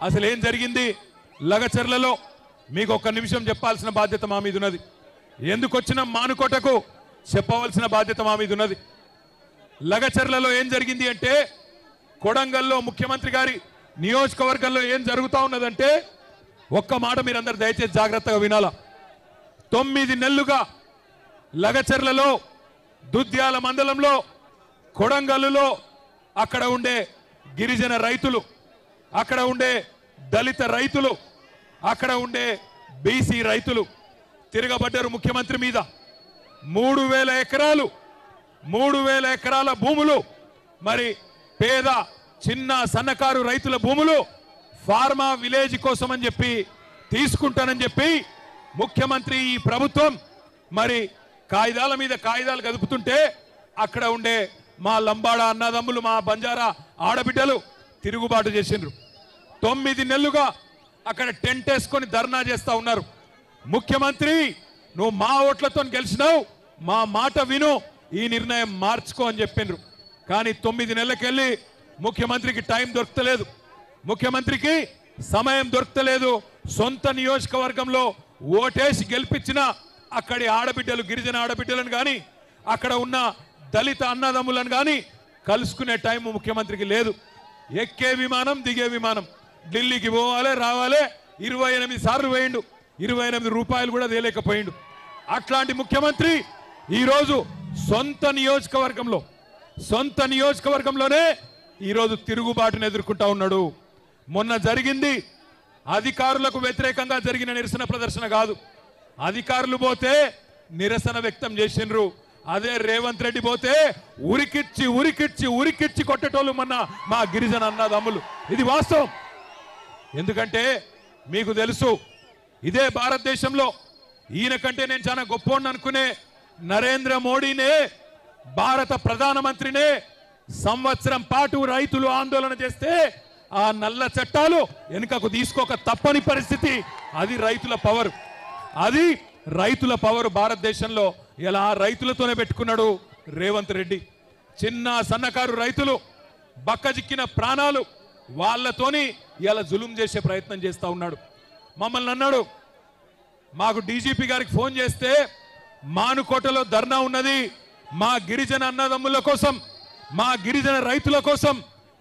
అసలు ఏం జరిగింది లగచర్లలో మీకు ఒక్క నిమిషం చెప్పాల్సిన బాధ్యత మా మీద ఉన్నది. ఎందుకు వచ్చిన మానుకోటకు చెప్పవలసిన బాధ్యత మా మీద ఉన్నది. లగచర్లలో ఏం జరిగింది అంటే కొడంగల్లో ముఖ్యమంత్రి గారి నియోజకవర్గంలో ఏం జరుగుతా ఉన్నదంటే ఒక్క మాట మీరందరూ దయచేసి జాగ్రత్తగా వినాలా. 9 నెలలుగా లగచర్లలో దుద్యాల మండలంలో కొడంగల్లులో అక్కడ ఉండే గిరిజన రైతులు, అక్కడ ఉండే దళిత రైతులు, అక్కడ ఉండే బీసీ రైతులు తిరగబడ్డారు ముఖ్యమంత్రి మీద. 3000 ఎకరాలు 3000 ఎకరాల భూములు, మరి పేద చిన్న సన్నకారు రైతుల భూములు ఫార్మా విలేజ్ కోసం అని చెప్పి తీసుకుంటానని చెప్పి ముఖ్యమంత్రి ఈ ప్రభుత్వం మరి కాయిదాల మీద కాయిదాలు కదుపుతుంటే అక్కడ ఉండే మా లంబాడ అన్నదమ్ములు, మా బంజారా ఆడబిడ్డలు తిరుగుబాటు చేసిండ్రు. 9 నెలలుగా అక్కడ టెంట్ వేసుకొని ధర్నా చేస్తా ఉన్నారు. ముఖ్యమంత్రి నువ్వు మా ఓట్లతో గెలిచినావు, మా మాట విను, ఈ నిర్ణయం మార్చుకో అని చెప్పిండ్రు. కానీ 9 నెలలకెళ్ళి ముఖ్యమంత్రికి టైం దొరకలేదు, ముఖ్యమంత్రికి సమయం దొరకలేదు. సొంత నియోజకవర్గంలో ఓటేసి గెలిపించిన అక్కడి ఆడబిడ్డలు, గిరిజన ఆడబిడ్డలను కానీ అక్కడ ఉన్న దళిత అన్నదమ్ములను కానీ కలుసుకునే టైం ముఖ్యమంత్రికి లేదు. ఎక్కే విమానం దిగే విమానం, ఢిల్లీకి పోవాలి రావాలి 28 సార్లు వేయండు, 28 రూపాయలు కూడా తేలేకపోయిండు. అట్లాంటి ముఖ్యమంత్రి ఈరోజు సొంత నియోజకవర్గంలోనే ఈరోజు తిరుగుబాటును ఎదుర్కొంటా ఉన్నాడు. మొన్న జరిగింది అధికారులకు వ్యతిరేకంగా జరిగిన నిరసన ప్రదర్శన కాదు. అధికారులు పోతే నిరసన వ్యక్తం చేసిండ్రు, అదే రేవంత్ రెడ్డి పోతే ఉరికిచ్చి ఉరికిచ్చి ఉరికిచ్చి కొట్టేటోళ్ళు మొన్న మా గిరిజన అన్నదమ్ములు. ఇది వాస్తవం. ఎందుకంటే మీకు తెలుసు, ఇదే భారతదేశంలో ఈయన కంటే నేను చాలా గొప్పోడిని అనుకునే నరేంద్ర మోడీనే, భారత ప్రధానమంత్రినే సంవత్సరం పాటు రైతులు ఆందోళన చేస్తే ఆ నల్ల చట్టాలు వెనుకకు తీసుకోక తప్పని పరిస్థితి. అది రైతుల పవర్, అది రైతుల పవర్ భారతదేశంలో. ఇలా రైతులతోనే పెట్టుకున్నాడు రేవంత్ రెడ్డి. చిన్న సన్నకారు రైతులు బక్కజిక్కిన ప్రాణాలు, వాళ్ళతోని ఇలా జులుం చేసే ప్రయత్నం చేస్తా ఉన్నాడు. మమ్మల్ని అన్నాడు, మాకు డీజీపీ గారికి ఫోన్ చేస్తే మానుకోటలో ధర్నా ఉన్నది, మా గిరిజన అన్నదమ్ముల కోసం, మా గిరిజన రైతుల కోసం,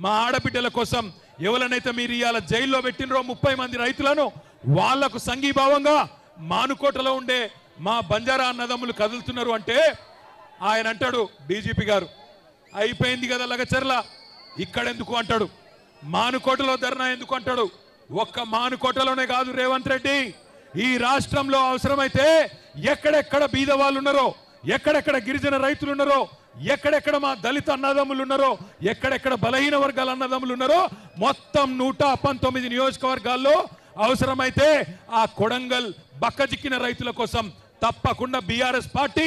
మా ఆడబిడ్డల కోసం, ఎవరినైతే మీరు ఇవాళ జైల్లో పెట్టినరో 30 మంది రైతులను, వాళ్లకు సంఘీభావంగా మానుకోటలో ఉండే మా బంజారా అన్నదమ్ములు కదులుతున్నారు అంటే ఆయన అంటాడు డీజీపీ గారు, అయిపోయింది కదా లగచర్ల, ఇక్కడెందుకు అంటాడు, మానుకోటలో ధర్నా ఎందుకు అంటాడు. ఒక్క మానుకోటలోనే కాదు రేవంత్ రెడ్డి, ఈ రాష్ట్రంలో అవసరమైతే ఎక్కడెక్కడ బీద వాళ్ళు ఉన్నారో, ఎక్కడెక్కడ గిరిజన రైతులు ఉన్నారో, ఎక్కడెక్కడ మా దళిత అన్నదమ్ములు ఉన్నారో, ఎక్కడెక్కడ బలహీన వర్గాల అన్నదమ్ములు ఉన్నారో, మొత్తం 119 నియోజకవర్గాల్లో అవసరమైతే ఆ కొడంగల్ బక్కజిక్కిన రైతుల కోసం తప్పకుండా బీఆర్ఎస్ పార్టీ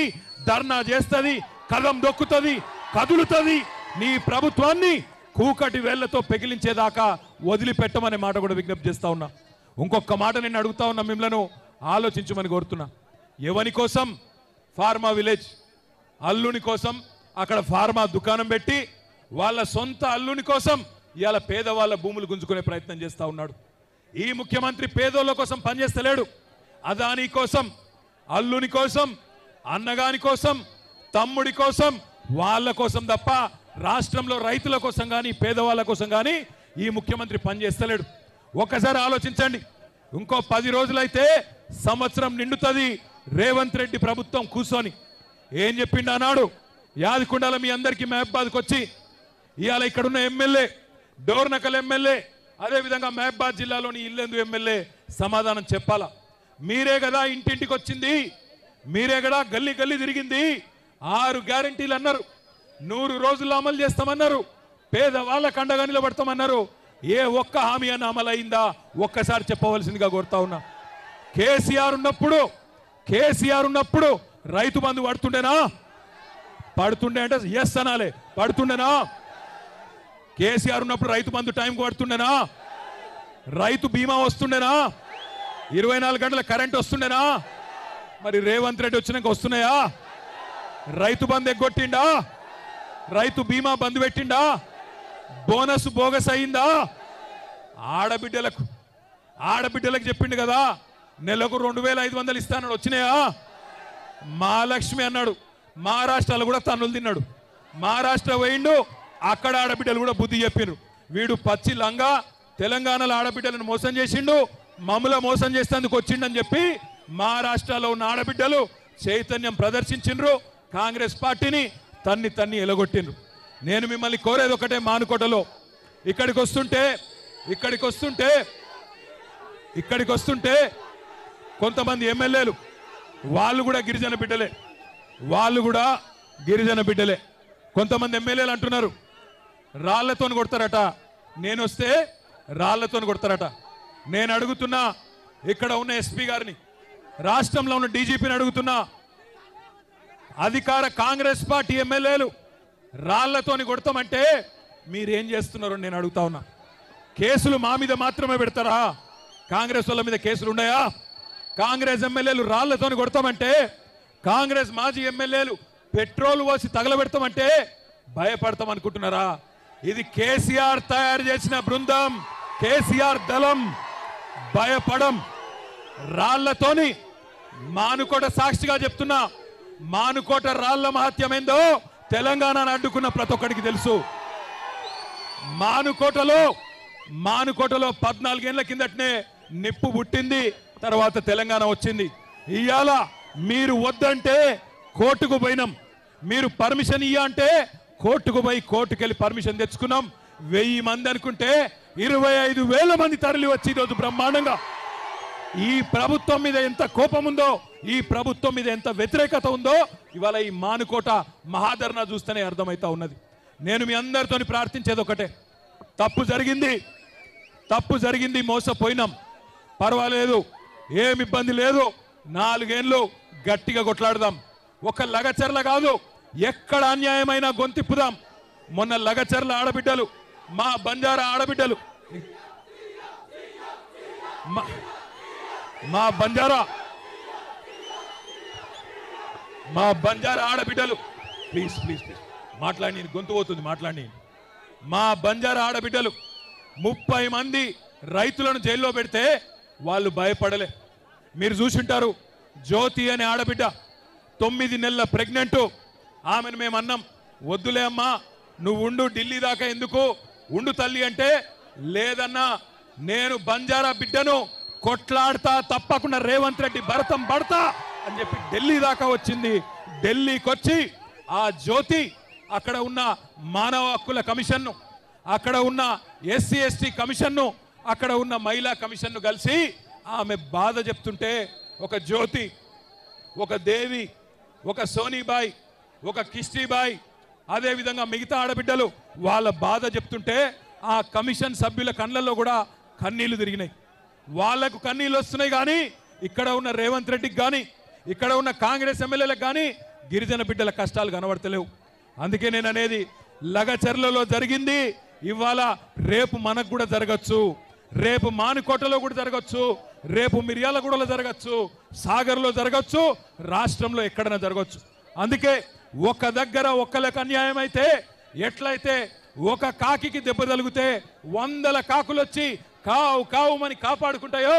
ధర్నా చేస్తుంది, కదం దొక్కుతుంది, కదులుతుంది. నీ ప్రభుత్వాన్ని కూకటి వేళ్లతో పెగిలించేదాకా వదిలిపెట్టమనే మాట కూడా విజ్ఞప్తి చేస్తా ఉన్నా. ఇంకొక మాట నేను అడుగుతా ఉన్నా, మిమ్మల్ని ఆలోచించమని కోరుతున్నా. ఎవరి కోసం? ఫార్మా విలేజ్ అల్లుని కోసం అక్కడ ఫార్మా దుకాణం పెట్టి వాళ్ళ సొంత అల్లుని కోసం ఇవాళ పేదవాళ్ళ భూములు గుంజుకునే ప్రయత్నం చేస్తా ఉన్నాడు. ఈ ముఖ్యమంత్రి పేదోళ్ళ కోసం పనిచేస్తలేడు, అదాని కోసం, అల్లుని కోసం, అన్నగాని కోసం, తమ్ముడి కోసం, వాళ్ళ కోసం తప్ప రాష్ట్రంలో రైతుల కోసం కానీ పేదవాళ్ళ కోసం కానీ ఈ ముఖ్యమంత్రి పనిచేస్తలేడు. ఒక్కసారి ఆలోచించండి. ఇంకో 10 రోజులైతే సంవత్సరం నిండుతుంది రేవంత్ రెడ్డి ప్రభుత్వం కూర్చొని. ఏం చెప్పిండు అన్నాడు, యాదకొండల మీ అందరికీ మహబాద్కి వచ్చి ఇవాళ ఇక్కడున్న ఎమ్మెల్యే, డోర్నకల్ ఎమ్మెల్యే, అదేవిధంగా మహబాద్ జిల్లాలోని ఇల్లెందు ఎమ్మెల్యే సమాధానం చెప్పాలా. మీరే కదా ఇంటింటికి వచ్చింది, మీరే కదా గల్లీ గల్లీ తిరిగింది, 6 గ్యారంటీలు అన్నారు, 100 రోజుల్లో అమలు చేస్తామన్నారు, పేదవాళ్ళకు అండగా నిలబడతామన్నారు. ఏ ఒక్క హామీ అన్న అమలు అయిందా ఒక్కసారి చెప్పవలసిందిగా కోరుతా ఉన్నా. కేసీఆర్ ఉన్నప్పుడు రైతు బంధు పడుతుండేనా? పడుతుండే అంటే ఎస్ అనాలే. పడుతుండేనా? కేసీఆర్ ఉన్నప్పుడు రైతు బంధు టైంకి పడుతుండేనా? రైతు బీమా వస్తుండేనా? 24 గంటల కరెంట్ వస్తుండేనా? మరి రేవంత్ రెడ్డి వచ్చినాక వస్తున్నాయా? రైతు బంధు ఎగ్గొట్టిండా? రైతు బీమా బంధు పెట్టిండా? బోనస్ బోగస్ అయిందా? ఆడబిడ్డలకు చెప్పిండు కదా నెలకు 2500 ఇస్తానని వచ్చినాయా? మహాలక్ష్మి అన్నాడు. మహారాష్ట్రలో కూడా తన్నులు తిన్నాడు. మహారాష్ట్ర పోయిండు, అక్కడ ఆడబిడ్డలు కూడా బుద్ధి చెప్పిర్రు. వీడు పచ్చి లంగా తెలంగాణలో ఆడబిడ్డలను మోసం చేసిండు, మమ్మల మోసం చేసేందుకు వచ్చిండని చెప్పి మహారాష్ట్రలో ఉన్న ఆడబిడ్డలు చైతన్యం ప్రదర్శించిండ్రు. కాంగ్రెస్ పార్టీని తన్ని ఎలగొట్టిండ్రు. నేను మిమ్మల్ని కోరేది ఒకటే, మానుకోటలో ఇక్కడికి వస్తుంటే కొంతమంది ఎమ్మెల్యేలు వాళ్ళు కూడా గిరిజన బిడ్డలే. కొంతమంది ఎమ్మెల్యేలు అంటున్నారు రాళ్లతో కొడతారట, నేను వస్తే రాళ్లతో కొడతారట. నేను అడుగుతున్నా, ఇక్కడ ఉన్న ఎస్పీ గారిని, రాష్ట్రంలో ఉన్న డీజీపీని అడుగుతున్నా, అధికార కాంగ్రెస్ పార్టీ ఎమ్మెల్యేలు రాళ్లతోని కొడతామంటే మీరేం చేస్తున్నారో నేను అడుగుతా ఉన్నా. కేసులు మా మీద మాత్రమే పెడతారా? కాంగ్రెస్ వాళ్ళ మీద కేసులు ఉన్నాయా? కాంగ్రెస్ ఎమ్మెల్యేలు రాళ్లతోని కొడతామంటే, కాంగ్రెస్ మాజీ ఎమ్మెల్యేలు పెట్రోల్ పోసి తగలబెడతామంటే భయపడతాం అనుకుంటున్నారా? ఇది కేసీఆర్ తయారు చేసిన బృందం, కేసీఆర్ దళం. భయపడం. రాళ్లతోని మానుకోట సాక్షిగా చెప్తున్నా, మానుకోట రాళ్ల మహత్యమేందో తెలంగాణను అడ్డుకున్న ప్రతి ఒక్కడికి తెలుసు. మానుకోటలో 14 ఏళ్ల కిందటనే నిప్పు పుట్టింది, తర్వాత తెలంగాణ వచ్చింది. ఇవాళ మీరు వద్దంటే కోర్టుకు పోయినాం, మీరు పర్మిషన్ ఇయ్య అంటే కోర్టుకు పోయి కోర్టుకెళ్ళి పర్మిషన్ తెచ్చుకున్నాం. 1000 మంది అనుకుంటే 25,000 మంది తరలి వచ్చి ఈరోజు బ్రహ్మాండంగా ఈ ప్రభుత్వం మీద ఎంత కోపం ఉందో, ఈ ప్రభుత్వం మీద ఎంత వ్యతిరేకత ఉందో ఇవాళ ఈ మానుకోట మహాధర్నా చూస్తేనే అర్థమైతా ఉన్నది. నేను మీ అందరితో ప్రార్థించేది ఒకటే, తప్పు జరిగింది, మోసపోయినాం, పర్వాలేదు, ఏమి ఇబ్బంది లేదు, 4 ఏళ్ళు గట్టిగా కొట్లాడదాం. ఒక లగచర్ల కాదు, ఎక్కడ అన్యాయమైన గొంతిప్పుదాం. మొన్న లగచర్ల ఆడబిడ్డలు, మా బంజారా ఆడబిడ్డలు, మా బంజారా ఆడబిడ్డలు, ప్లీజ్ మాట్లాడి, గొంతు పోతుంది, మాట్లాడి. మా బంజారా ఆడబిడ్డలు 30 మంది రైతులను జైల్లో పెడితే వాళ్ళు భయపడలే. మీరు చూసింటారు, జ్యోతి అనే ఆడబిడ్డ 9 నెలల ప్రెగ్నెంట్. ఆమెను మేము అన్నాం, వద్దులే అమ్మా, నువ్వు ఉండు, ఢిల్లీ దాకా ఎందుకు, ఉండు తల్లి అంటే, లేదన్నా నేను బంజారా బిడ్డను కొట్లాడతా, తప్పకుండా రేవంత్ రెడ్డి భరతం పడతా అని చెప్పి ఢిల్లీ దాకా వచ్చింది. ఢిల్లీకి వచ్చి ఆ జ్యోతి అక్కడ ఉన్న మానవ హక్కుల కమిషన్ను, అక్కడ ఉన్న ఎస్సీ ఎస్టీ కమిషన్ను, అక్కడ ఉన్న మహిళా కమిషన్ను కలిసి ఆమె బాధ చెప్తుంటే, ఒక జ్యోతి, ఒక దేవి, ఒక సోనీబాయి, ఒక కిష్టీబాయి, అదేవిధంగా మిగతా ఆడబిడ్డలు వాళ్ళ బాధ చెప్తుంటే ఆ కమిషన్ సభ్యుల కళ్ళల్లో కూడా కన్నీళ్లు తిరిగినాయి. వాళ్లకు కన్నీళ్ళు వస్తున్నాయి, కానీ ఇక్కడ ఉన్న రేవంత్ రెడ్డికి కానీ, ఇక్కడ ఉన్న కాంగ్రెస్ ఎమ్మెల్యేలకు కానీ గిరిజన బిడ్డల కష్టాలు కనబడతలేవు. అందుకే నేను అనేది, లగచర్లలో జరిగింది ఇవాళ రేపు మనకు కూడా జరగచ్చు, రేపు మానుకోటలో కూడా జరగచ్చు, రేపు మిర్యాలగూడలో జరగచ్చు, సాగర్లో జరగచ్చు, రాష్ట్రంలో ఎక్కడైనా జరగచ్చు. అందుకే ఒక దగ్గర ఒక్కలకు అన్యాయం అయితే, ఎట్లయితే ఒక కాకికి దెబ్బ తగిలితే 100 కాకులు వచ్చి కావుమని కాపాడుకుంటాయో,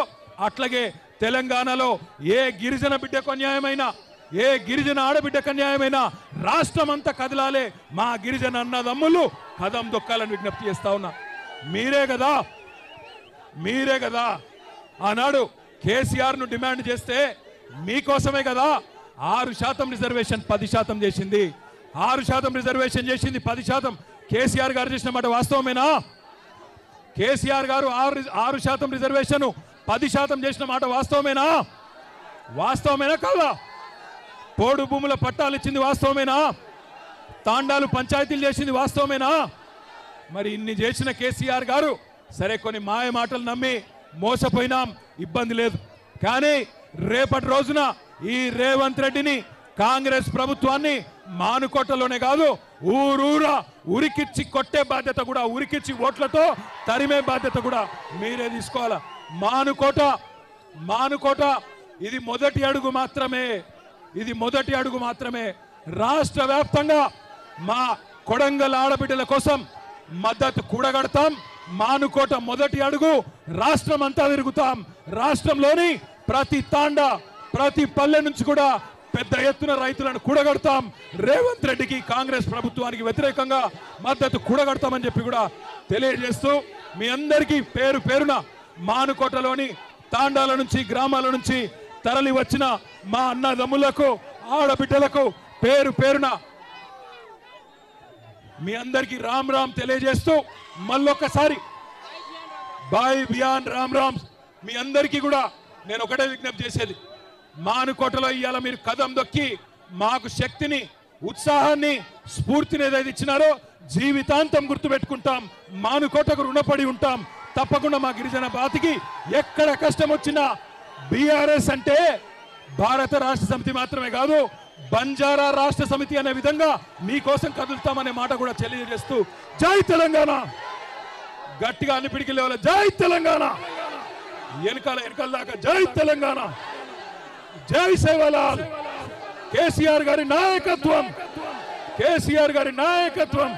అట్లాగే తెలంగాణలో ఏ గిరిజన బిడ్డకు అన్యాయమైనా, ఏ గిరిజన ఆడబిడ్డకు అన్యాయమైనా రాష్ట్రం అంతా కదలాలే. మా గిరిజన అన్నదమ్ములు కదం దొక్కాలని విజ్ఞప్తి చేస్తా ఉన్నా. మీరే కదా ఆనాడు కేసీఆర్ ను డిమాండ్ చేస్తే, మీకోసమే కదా 6% రిజర్వేషన్ 10% చేసింది. 6% రిజర్వేషన్ చేసింది, 10% కేసీఆర్ గారు చేసిన మాట వాస్తవమేనా? కేసీఆర్ గారు 6% రిజర్వేషన్ 10% చేసిన మాట వాస్తవమేనా కాదా? పోడు భూముల పట్టాలు ఇచ్చింది వాస్తవమేనా? తాండాలు పంచాయతీలు చేసింది వాస్తవమేనా? మరి ఇన్ని చేసిన కేసీఆర్ గారు సరే కొన్ని మాయ మాటలు నమ్మి మోసపోయినాం, ఇబ్బంది లేదు. కానీ రేపటి రోజున ఈ రేవంత్ రెడ్డిని, కాంగ్రెస్ ప్రభుత్వాన్ని మానుకోటలోనే కాదు, ఊరూరా ఉరికిచ్చి కొట్టే బాధ్యత కూడా, ఉరికిచ్చి ఓట్లతో తరిమే బాధ్యత కూడా మీరే తీసుకోవాలా. మానుకోట ఇది మొదటి అడుగు మాత్రమే. రాష్ట్ర వ్యాప్తంగా మా కొడంగల్ ఆడబిడ్డల కోసం మద్దతు కూడగడతాం, మానుకోట మొదటి అడుగు రాష్ట్రం అంతా తిరుగుతాం. రాష్ట్రంలోని ప్రతి తాండా ప్రతి పల్లె నుంచి కూడా పెద్ద ఎత్తున రైతులను కూడగడతాం. రేవంత్ రెడ్డికి కాంగ్రెస్ ప్రభుత్వానికి వ్యతిరేకంగా మద్దతు కూడగడతామని చెప్పి కూడా తెలియజేస్తూ మీ అందరికీ పేరు పేరున మానుకోటలోని తాండాల నుంచి గ్రామాల నుంచి తరలి వచ్చిన మా అన్నదమ్ములకు ఆడబిడ్డలకు పేరు పేరున మీ అందరికీ రామ్ రామ్ తెలియజేస్తూ మళ్ళొక్కసారి బాయ్ బియాన్ రామ్ రామ్. మీ అందరికీ కూడా నేను ఒకటే విజ్ఞప్తి చేసేది, మానుకోటలో ఇవాళ మీరు కదం దొక్కి మాకు శక్తిని ఉత్సాహాన్ని స్ఫూర్తిని ఏదైతే ఇచ్చినారో జీవితాంతం గుర్తుపెట్టుకుంటాం. మానుకోటకు రుణపడి ఉంటాం. తప్పకుండా మా గిరిజన బాతికి ఎక్కడ కష్టం వచ్చినా బీఆర్ఎస్ అంటే భారత రాష్ట్ర సమితి మాత్రమే కాదు, బంజారా రాష్ట్ర సమితి అనే విధంగా మీకోసం కదులుతామనే మాట కూడా తెలియజేస్తూ జై తెలంగాణ గట్టిగా అన్ని పిడికి లేవాలి. జై తెలంగాణ వెనకాల దాకా జై తెలంగాణ. జై సేవలాల్. కేసీఆర్ గారి నాయకత్వం, కేసీఆర్ గారి నాయకత్వం.